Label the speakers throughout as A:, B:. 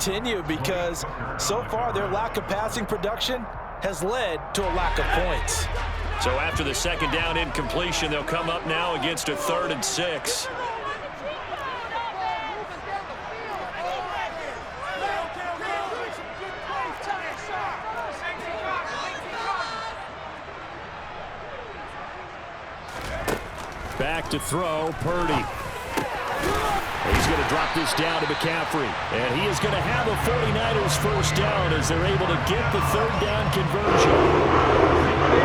A: continue because so far their lack of passing production has led to a lack of points.
B: So after the second down incompletion, they'll come up now against a 3rd and 6. Back to throw, Purdy. He's going to drop this down to McCaffrey. And he is going to have a 49ers first down as they're able to get the 3rd down conversion.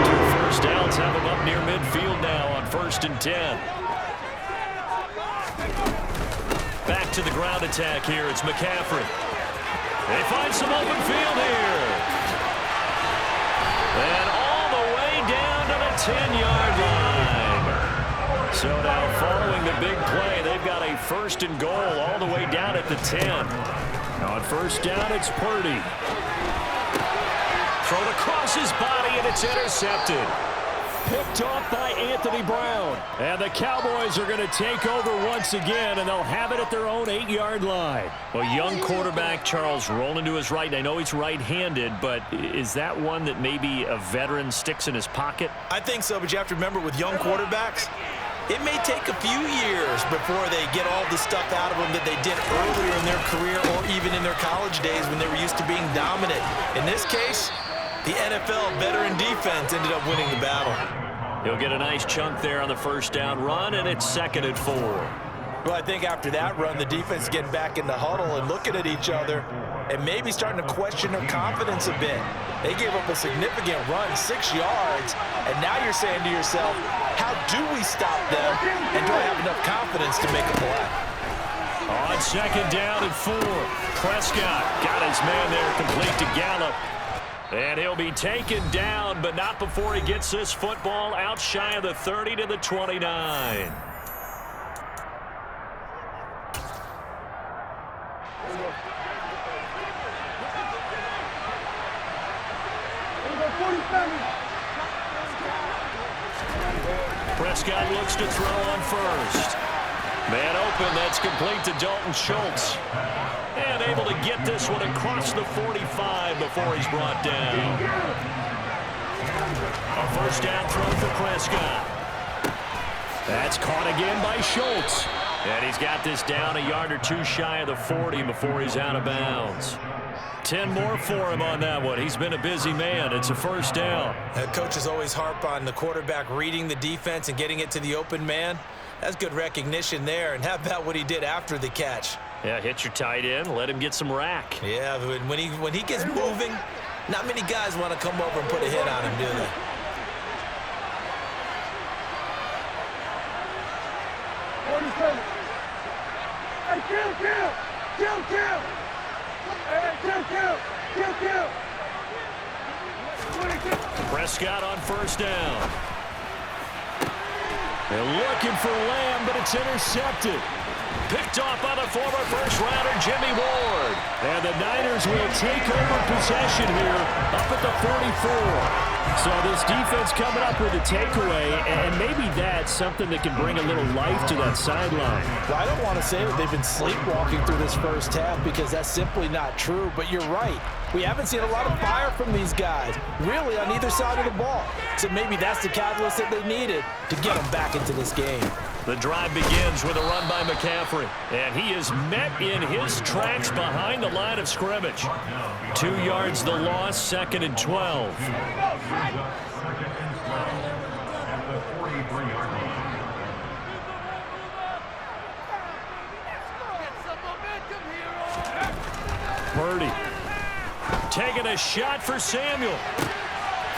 B: 2 first downs have them up near midfield now on 1st and 10. Back to the ground attack here. It's McCaffrey. They find some open field here. And all the way down to the 10-yard line. So now following the big play, they've got a 1st and goal all the way down at the 10. On 1st down, it's Purdy. Thrown across his body, and it's intercepted. Picked off by Anthony Brown. And the Cowboys are going to take over once again, and they'll have it at their own 8-yard line. Well, young quarterback Charles rolling to his right. I know he's right-handed, but is that one that maybe a veteran sticks in his pocket?
A: I think so, but you have to remember with young quarterbacks, it may take a few years before they get all the stuff out of them that they did earlier in their career or even in their college days when they were used to being dominant. In this case, the NFL veteran defense ended up winning the battle.
B: He'll get a nice chunk there on the 1st down run, and it's 2nd and 4.
A: Well, I think after that run, the defense getting back in the huddle and looking at each other and maybe starting to question their confidence a bit. They gave up a significant run, 6 yards, and now you're saying to yourself, how do we stop them, and do I have enough confidence to make a play?
B: On 2nd down and 4, Prescott got his man there complete to Gallup. And he'll be taken down, but not before he gets this football out shy of the 30 to the 29. Prescott looks to throw on 1st. Man open, that's complete to Dalton Schultz. And able to get this one across the 45 before he's brought down. A 1st down throw for Prescott. That's caught again by Schultz. And he's got this down a yard or 2 shy of the 40 before he's out of bounds. 10 more for him on that one. He's been a busy man. It's a 1st down.
A: Coaches always harp on the quarterback reading the defense and getting it to the open man. That's good recognition there. And how about what he did after the catch?
B: Yeah, hit your tight end, let him get some rack.
A: Yeah, when he gets moving, not many guys want to come over and put a hit on him, do they?
B: Prescott on 1st down. They're looking for Lamb, but it's intercepted. Picked off by the former first-rounder Jimmy Ward. And the Niners will take over possession here up at the 44. So this defense coming up with a takeaway, and maybe that's something that can bring a little life to that sideline.
A: Well, I don't want to say that they've been sleepwalking through this 1st half because that's simply not true, but you're right. We haven't seen a lot of fire from these guys, really, on either side of the ball. So maybe that's the catalyst that they needed to get them back into this game.
B: The drive begins with a run by McCaffrey, and he is met in his tracks behind the line of scrimmage. 2 yards the loss, 2nd and 12. Purdy taking a shot for Samuel.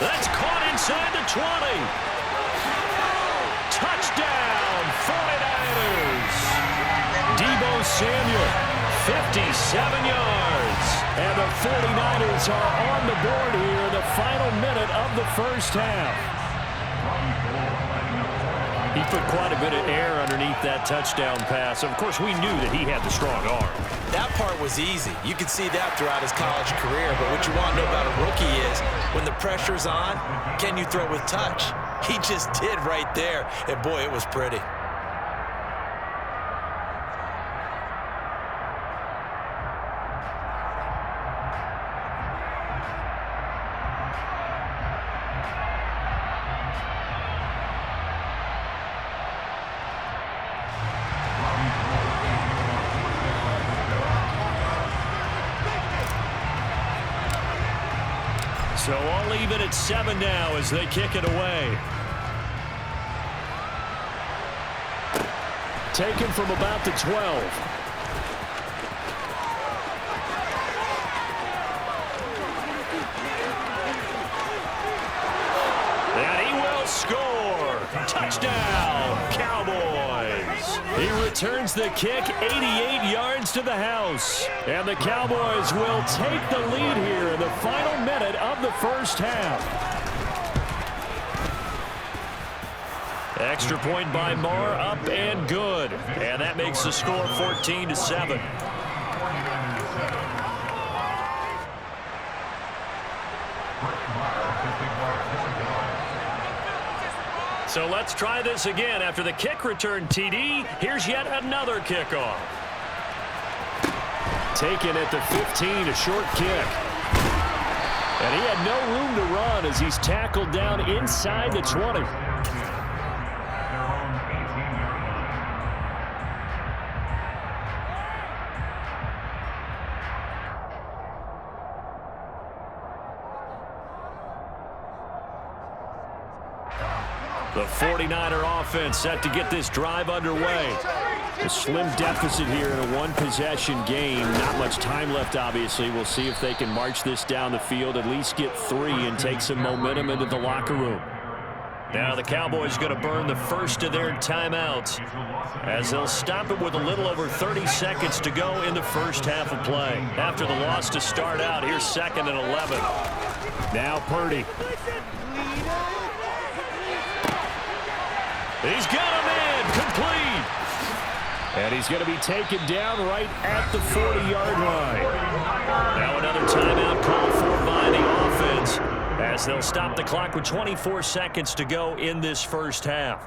B: That's caught inside the 20. Touchdown, 49ers. Deebo Samuel, 57 yards. And the 49ers are on the board here in the final minute of the 1st half. He put quite a bit of air underneath that touchdown pass. Of course, we knew that he had the strong arm.
A: That part was easy. You could see that throughout his college career. But what you want to know about a rookie is when the pressure's on, can you throw with touch? He just did right there. And, boy, it was pretty.
B: So all even at 7 now as they kick it away. Taken from about the 12. And he will score. Touchdown, Cowboys. He returns the kick 88 yards to the house. And the Cowboys will take the lead here in the final minute of the first half. Extra point by Moore, up and good. And that makes the score 14-7. So let's try this again. After the kick return TD, here's yet another kickoff. Taken at the 15, a short kick. And he had no room to run as he's tackled down inside the 20. The 49er offense set to get this drive underway. A slim deficit here in a one-possession game. Not much time left, obviously. We'll see if they can march this down the field, at least get 3 and take some momentum into the locker room. Now the Cowboys going to burn the first of their timeouts as they'll stop it with a little over 30 seconds to go in the first half of play. After the loss to start out, here's 2nd and 11. Now Purdy. He's got a man complete. And he's going to be taken down right at the 40-yard line. Now another timeout called for by the offense as they'll stop the clock with 24 seconds to go in this first half.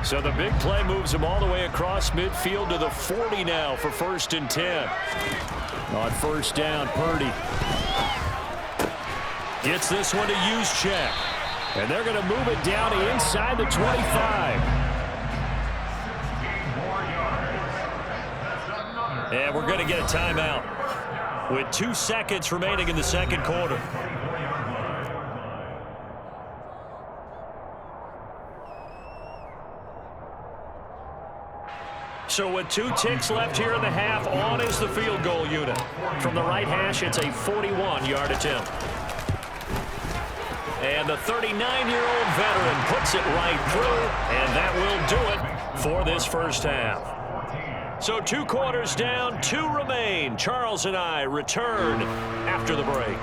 B: So the big play moves him all the way across midfield to the 40 now for 1st and 10. On first down, Purdy gets this one to Juszczyk. And they're going to move it down inside the 25. And we're going to get a timeout with 2 seconds remaining in the second quarter. So with 2 ticks left here in the half, on is the field goal unit. From the right hash, it's a 41-yard attempt. And the 39-year-old veteran puts it right through, and that will do it for this first half. So 2 quarters down, 2 remain. Charles and I return after the break.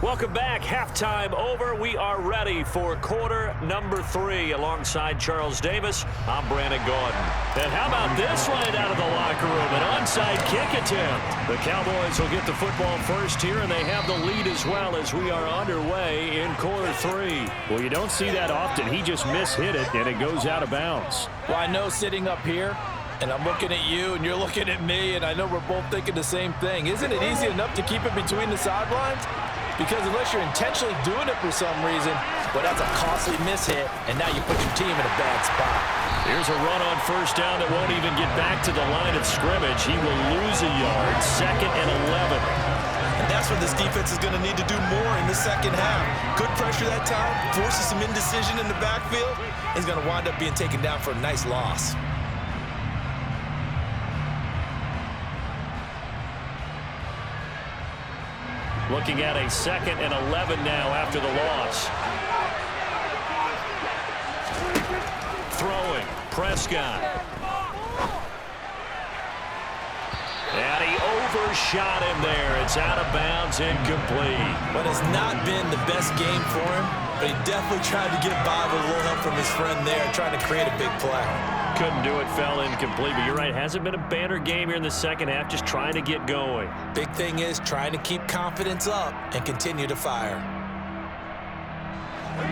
B: Welcome back. Halftime over. We are ready for quarter number 3 alongside Charles Davis. I'm Brandon Gordon. And how about this right out of the locker room? An onside kick attempt. The Cowboys will get the football first here, and they have the lead as well as we are underway in quarter 3. Well, you don't see that often. He just mishit it, and it goes out of bounds.
A: Well, I know sitting up here, and I'm looking at you, and you're looking at me, and I know we're both thinking the same thing. Isn't it easy enough to keep it between the sidelines? Because unless you're intentionally doing it for some reason, well, that's a costly mishit, and now you put your team in a bad spot.
B: Here's a run on first down that won't even get back to the line of scrimmage. He will lose a yard, 2nd and 11.
A: And that's what this defense is going to need to do more in the second half. Good pressure that time, forces some indecision in the backfield. He's going to wind up being taken down for a nice loss.
B: Looking at a 2nd and 11 now after the loss. Throwing, Prescott. And he overshot him there. It's out of bounds, incomplete.
A: But it's not been the best game for him, but he definitely tried to get by with a little help from his friend there, trying to create a big play.
B: Couldn't do it, fell incomplete. But you're right, hasn't been a banner game here in the second half, just trying to get going.
A: Big thing is trying to keep confidence up and continue to fire.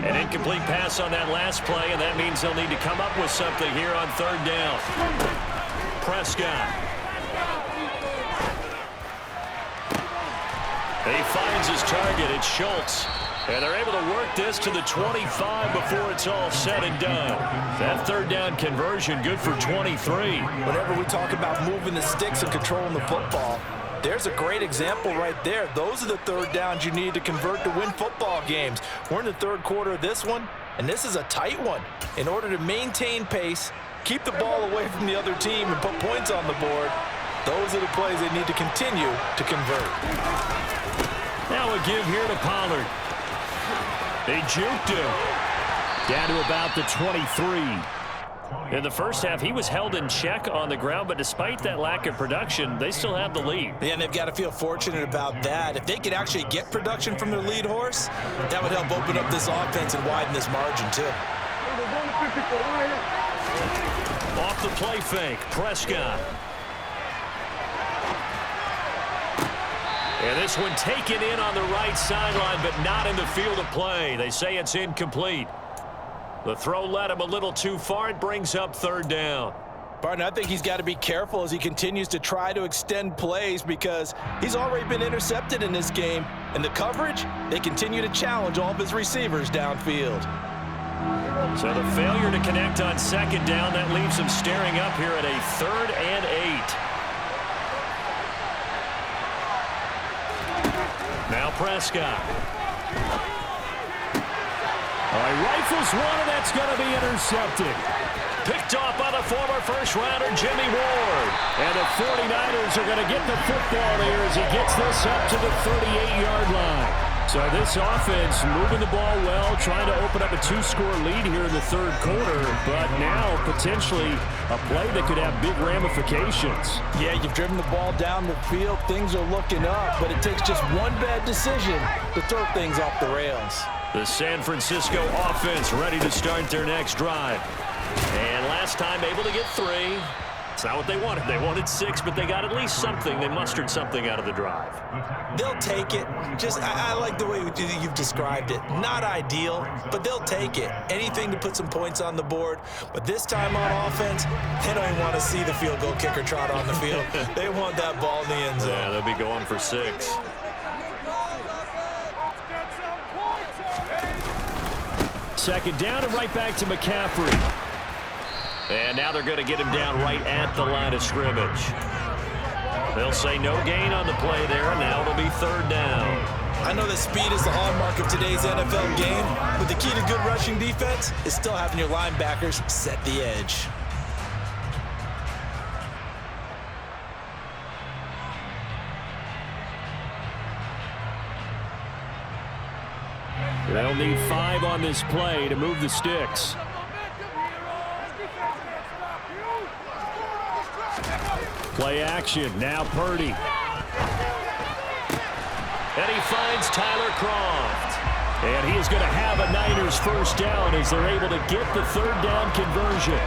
B: An incomplete pass on that last play, and that means they'll need to come up with something here on 3rd down. Prescott. He finds his target. It's Schultz. And they're able to work this to the 25 before it's all said and done. That third down conversion good for 23.
A: Whenever we talk about moving the sticks and controlling the football, there's a great example right there. Those are the third downs you need to convert to win football games. We're in the third quarter of this one, and this is a tight one. In order to maintain pace, keep the ball away from the other team, and put points on the board, those are the plays they need to continue to convert.
B: Now a give here to Pollard. They juked him. Down to about the 23. In the first half, he was held in check on the ground, but despite that lack of production, they still have the lead.
A: Yeah, and they've got to feel fortunate about that. If they could actually get production from their lead horse, that would help open up this offense and widen this margin, too.
B: Off the play fake, Prescott. And this one taken in on the right sideline, but not in the field of play. They say it's incomplete. The throw led him a little too far. It brings up third down.
A: Barton, I think he's got to be careful as he continues to try to extend plays because he's already been intercepted in this game. And the coverage, they continue to challenge all of his receivers downfield.
B: So the failure to connect on second down, that leaves him staring up here at a 3rd and 8. Now Prescott. All right, rifles one, and that's going to be intercepted. Picked off by the former first-rounder, Jimmy Ward. And the 49ers are going to get the football here as he gets this up to the 38-yard line. So this offense moving the ball well, trying to open up a 2-score lead here in the third quarter, but now potentially a play that could have big ramifications.
A: Yeah, you've driven the ball down the field. Things are looking up, but it takes just one bad decision to throw things off the rails.
B: The San Francisco offense ready to start their next drive. And last time able to get 3. It's not what they wanted. They wanted 6, but they got at least something. They mustered something out of the drive.
A: They'll take it. I like the way you've described it. Not ideal, but they'll take it. Anything to put some points on the board. But this time on offense, they don't even want to see the field goal kicker trot on the field. They want that ball in the end zone.
B: Yeah, they'll be going for 6. Second down and right back to McCaffrey. And now they're going to get him down right at the line of scrimmage. They'll say no gain on the play there, and now it'll be third down.
A: I know that speed is the hallmark of today's NFL game, but the key to good rushing defense is still having your linebackers set the edge.
B: They'll need 5 on this play to move the sticks. Play action, now Purdy. And he finds Tyler Kroft. And he is going to have a Niners first down as they're able to get the third down conversion.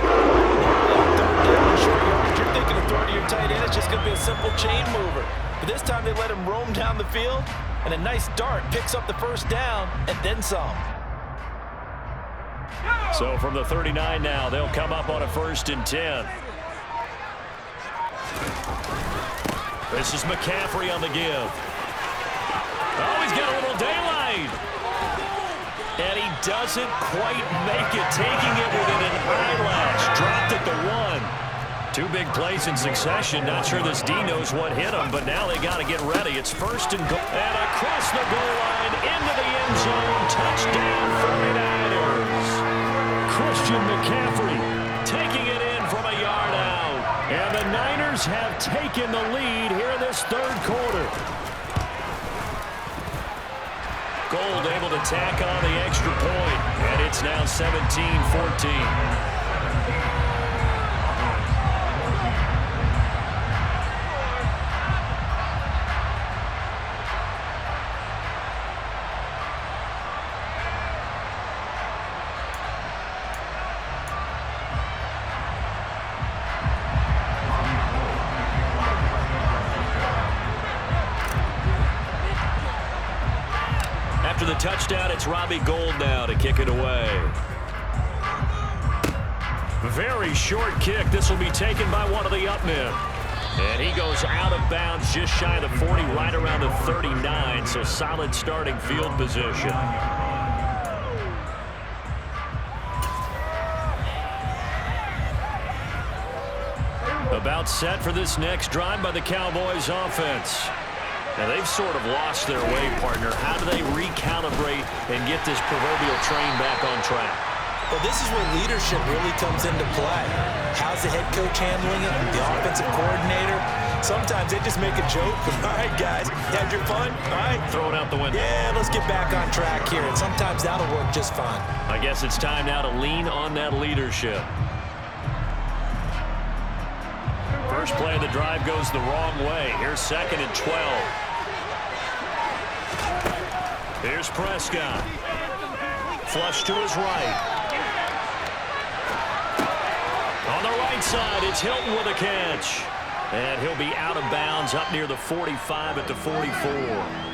A: You're thinking of throwing to your tight end. It's just going to be a simple chain mover. But this time they let him roam down the field, and a nice dart picks up the first down and then some.
B: So from the 39 now, they'll come up on a 1st and 10. This is McCaffrey on the give. Oh, he's got a little daylight. And he doesn't quite make it, taking it within an eyelash. Dropped at the 1. 2 big plays in succession. Not sure this D knows what hit him, but now they got to get ready. It's 1st and goal. And across the goal line, into the end zone. Touchdown, 49ers. Christian McCaffrey taking it in from a yard out. And the Niners have taken the lead here in this third quarter. Gold able to tack on the extra point, and it's now 17-14. After the touchdown, it's Robbie Gould now to kick it away. Very short kick. This will be taken by one of the up men. And he goes out of bounds just shy of the 40, right around the 39, so solid starting field position. About set for this next drive by the Cowboys offense. Now they've sort of lost their way, partner. How do they recalibrate and get this proverbial train back on track?
A: Well, this is where leadership really comes into play. How's the head coach handling it? The offensive coordinator? Sometimes they just make a joke. All right, guys, had your fun? All right.
B: Throw it out the window.
A: Yeah, let's get back on track here. And sometimes that'll work just fine.
B: I guess it's time now to lean on that leadership. First play of the drive goes the wrong way. Here's 2nd and 12. Here's Prescott. Flush to his right. On the right side, it's Hilton with a catch. And he'll be out of bounds up near the 45 at the 44.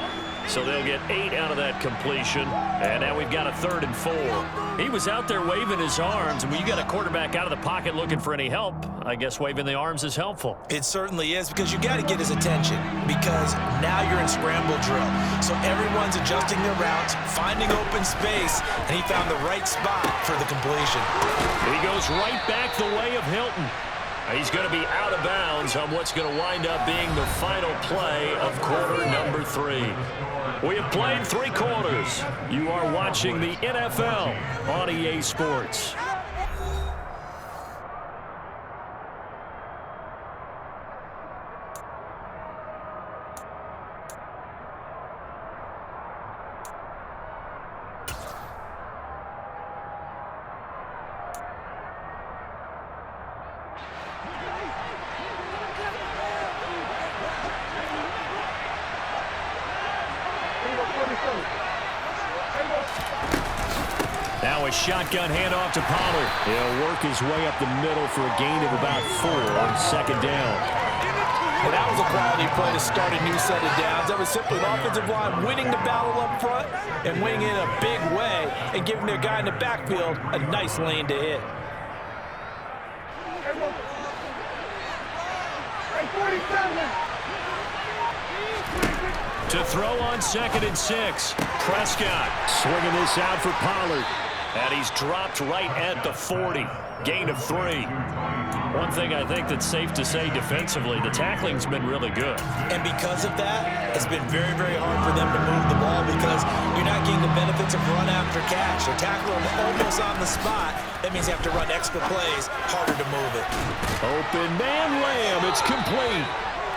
B: So they'll get 8 out of that completion. And now we've got a 3rd and 4. He was out there waving his arms. And when you got a quarterback out of the pocket looking for any help, I guess waving the arms is helpful.
A: It certainly is, because you got to get his attention, because now you're in scramble drill. So everyone's adjusting their routes, finding open space, and he found the right spot for the completion.
B: He goes right back the way of Hilton. He's going to be out of bounds on what's going to wind up being the final play of quarter number 3. We have played 3 quarters. You are watching the NFL on EA Sports. Now a shotgun handoff to Pollard. He'll work his way up the middle for a gain of about 4 on 2nd down.
A: Well, that was a quality play to start a new set of downs. That was simply an offensive line winning the battle up front and winning it in a big way and giving their guy in the backfield a nice lane to hit.
B: To throw on 2nd and 6. Prescott swinging this out for Pollard. And he's dropped right at the 40. Gain of 3. One thing I think that's safe to say defensively, the tackling's been really good.
A: And because of that, it's been very, very hard for them to move the ball, because you're not getting the benefits of run after catch. They're tackling almost on the spot. That means you have to run extra plays, harder to move it.
B: Open man Lamb, it's complete.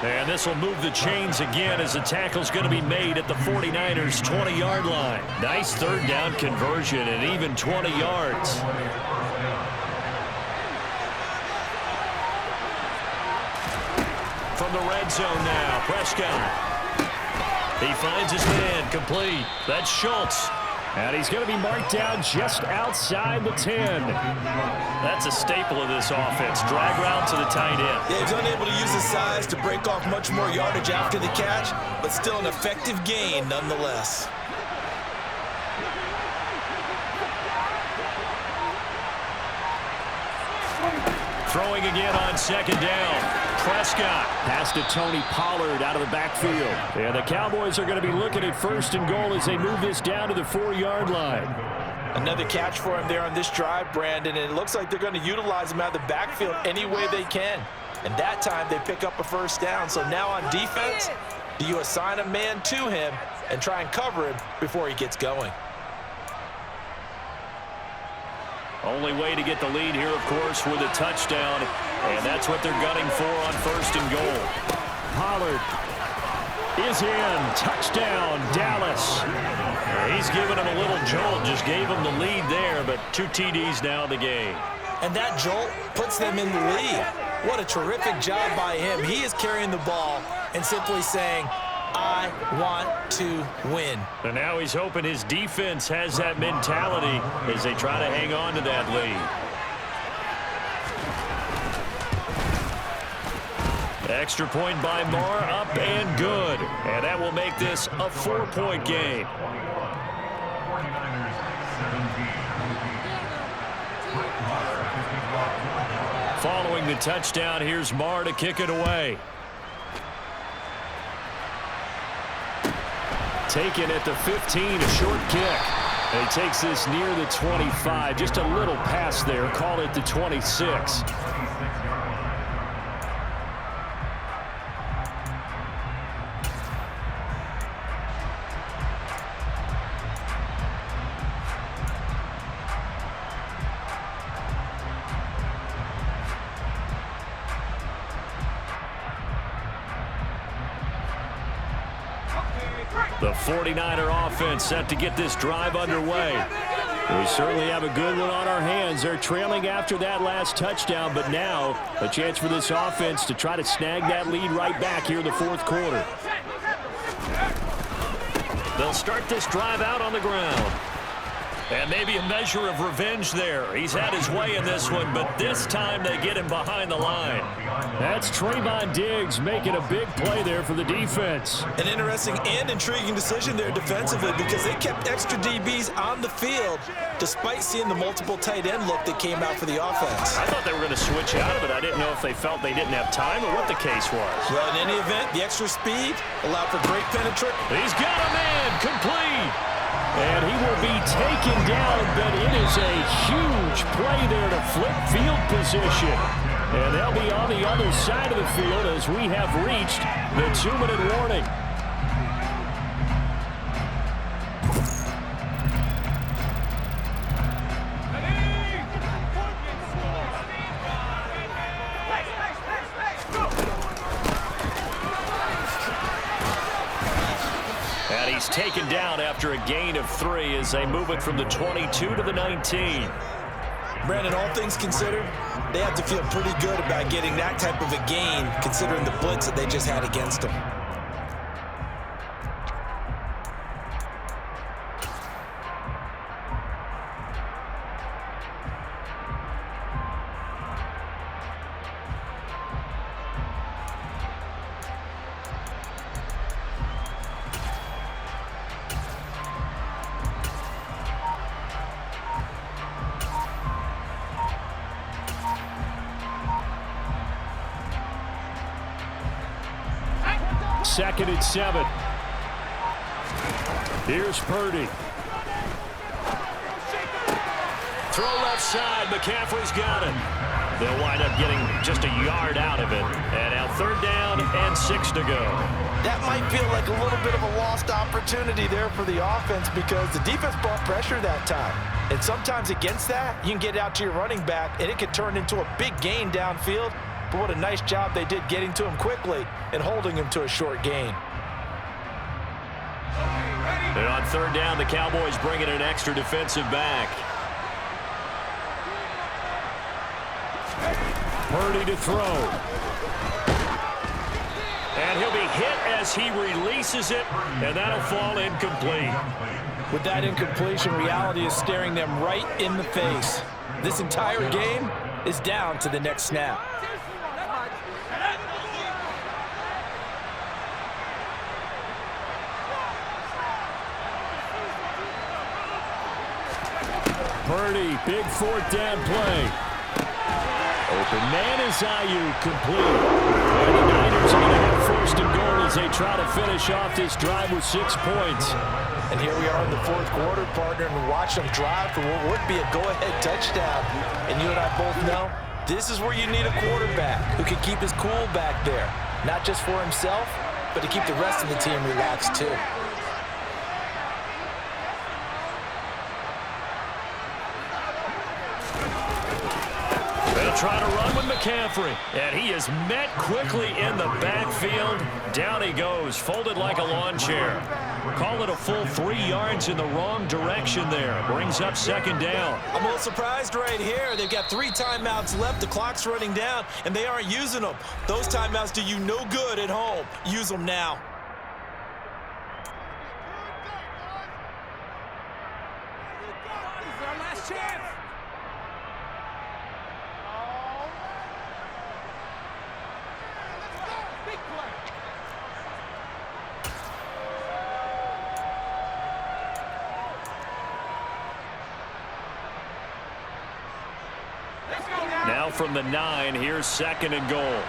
B: And this will move the chains again as the tackle's going to be made at the 49ers' 20-yard line. Nice 3rd down conversion and even 20 yards. From the red zone now, Prescott. He finds his man, complete. That's Schultz. And he's going to be marked down just outside the 10. That's a staple of this offense. Drag route to the tight end.
A: Yeah, he's unable to use his size to break off much more yardage after the catch, but still an effective gain nonetheless.
B: Throwing again on 2nd down. Prescott. Pass to Tony Pollard out of the backfield. And the Cowboys are going to be looking at 1st and goal as they move this down to the 4-yard line.
A: Another catch for him there on this drive, Brandon, and it looks like they're going to utilize him out of the backfield any way they can. And that time they pick up a 1st down. So now on defense, do you assign a man to him and try and cover him before he gets going?
B: Only way to get the lead here, of course, with a touchdown. And that's what they're gunning for on 1st and goal. Pollard is in. Touchdown, Dallas. He's giving him a little jolt. Just gave him the lead there, but 2 TDs now in the game.
A: And that jolt puts them in the lead. What a terrific job by him. He is carrying the ball and simply saying, I want to win.
B: And now he's hoping his defense has that mentality as they try to hang on to that lead. Extra point by Marr, up and good. And that will make this a 4-point game. Following the touchdown, here's Marr to kick it away. Taken at the 15, a short kick. And he takes this near the 25. Just a little pass there. Call it the 26. The 49er offense set to get this drive underway. We certainly have a good one on our hands. They're trailing after that last touchdown, but now a chance for this offense to try to snag that lead right back here in the fourth quarter. They'll start this drive out on the ground. And maybe a measure of revenge there. He's had his way in this one, but this time they get him behind the line. That's Trayvon Diggs making a big play there for the defense.
A: An interesting and intriguing decision there defensively because they kept extra DBs on the field despite seeing the multiple tight end look that came out for the offense.
B: I thought they were going to switch out of it. I didn't know if they felt they didn't have time or what the case was.
A: Well, in any event, the extra speed allowed for great penetration.
B: He's got a man complete. And he will be taken down, but it is a huge play there to flip field position. And they'll be on the other side of the field as we have reached the 2-minute warning. And he's taken down after a gain of 3 as they move it from the 22 to the 19.
A: Brandon, all things considered, they have to feel pretty good about getting that type of a gain considering the blitz that they just had against them.
B: Second and 7. Here's Purdy. Throw left side. McCaffrey's got it. They'll wind up getting just a yard out of it. And now 3rd down and 6 to go.
A: That might feel like a little bit of a lost opportunity there for the offense because the defense brought pressure that time. And sometimes against that, you can get out to your running back, and it could turn into a big gain downfield. But what a nice job they did getting to him quickly and holding him to a short gain.
B: And on 3rd down, the Cowboys bring in an extra defensive back. Purdy to throw. And he'll be hit as he releases it, and that'll fall incomplete.
A: With that incompletion, reality is staring them right in the face. This entire game is down to the next snap.
B: Purdy, big 4th down play. Open man is Ayuk, complete. And the Niners are going to have 1st and goal as they try to finish off this drive with 6 points.
A: And here we are in the 4th quarter, partner, and watch them drive for what would be a go-ahead touchdown. And you and I both know this is where you need a quarterback who can keep his cool back there. Not just for himself, but to keep the rest of the team relaxed too.
B: They'll try to run with McCaffrey. And he is met quickly in the backfield. Down he goes, folded like a lawn chair. Call it a full 3 yards in the wrong direction there. Brings up 2nd down.
A: I'm a little surprised right here. They've got 3 timeouts left. The clock's running down, and they aren't using them. Those timeouts do you no good at home. Use them now.
C: This is our last chance.
B: Now from the 9, here's 2nd and goal.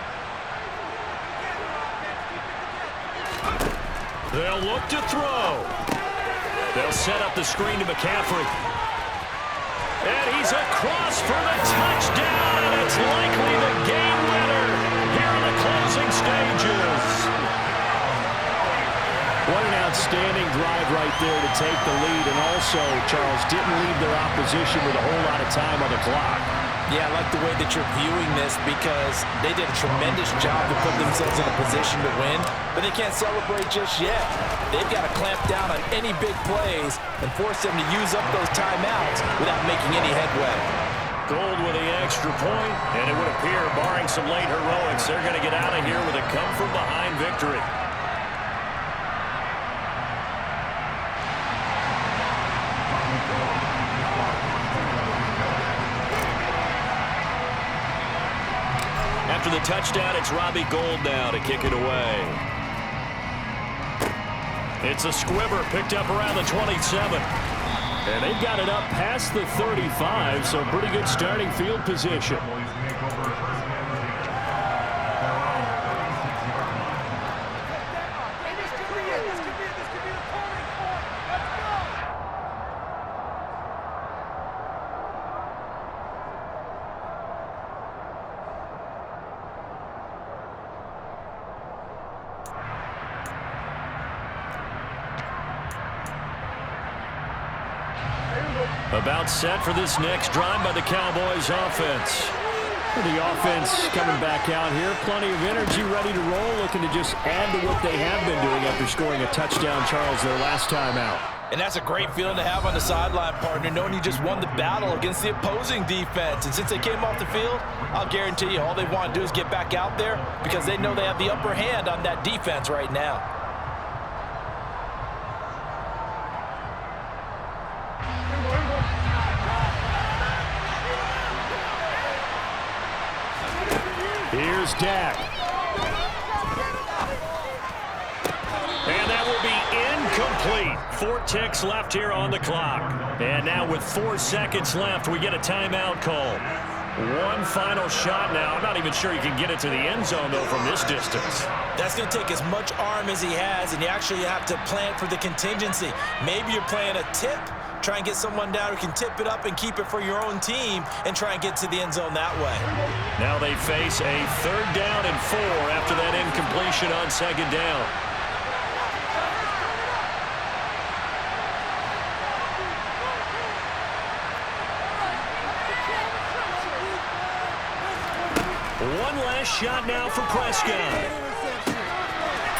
B: They'll look to throw. They'll set up the screen to McCaffrey. And he's across for the touchdown, and it's likely the game winner here in the closing stages. What an outstanding drive right there to take the lead, and also, Charles, didn't leave their opposition with a whole lot of time on the clock.
A: Yeah, I like the way that you're viewing this because they did a tremendous job to put themselves in a position to win, but they can't celebrate just yet. They've got to clamp down on any big plays and force them to use up those timeouts without making any headway.
B: Gold with the extra point, and it would appear, barring some late heroics, they're going to get out of here with a come-from-behind victory. After the touchdown, it's Robbie Gould now to kick it away. It's a squibber picked up around the 27. And they've got it up past the 35, so pretty good starting field position. About set for this next drive by the Cowboys offense. The offense coming back out here. Plenty of energy, ready to roll, looking to just add to what they have been doing after scoring a touchdown, Charles, their last time out.
A: And that's a great feeling to have on the sideline, partner, knowing you just won the battle against the opposing defense. And since they came off the field, I'll guarantee you all they want to do is get back out there because they know they have the upper hand on that defense right now.
B: Here's Dak. And that will be incomplete. 4 ticks left here on the clock. And now with 4 seconds left, we get a timeout call. One final shot now. I'm not even sure you can get it to the end zone, though, from this distance.
A: That's going to take as much arm as he has, and you actually have to plan for the contingency. Maybe you're playing a tip. Try and get someone down who can tip it up and keep it for your own team and try and get to the end zone that way.
B: Now they face a 3rd down and 4 after that incompletion on 2nd down. One last shot now for Prescott.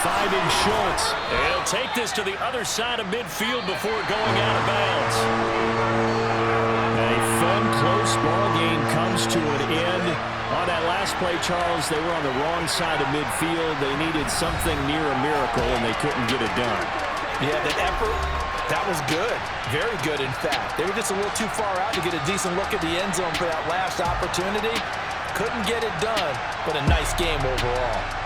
B: 5 in Schultz. He'll take this to the other side of midfield before going out of bounds. A fun, close ball game comes to an end. On that last play, Charles, they were on the wrong side of midfield. They needed something near a miracle, and they couldn't get it done.
A: Yeah, the effort, that was good. Very good, in fact. They were just a little too far out to get a decent look at the end zone for that last opportunity. Couldn't get it done, but a nice game overall.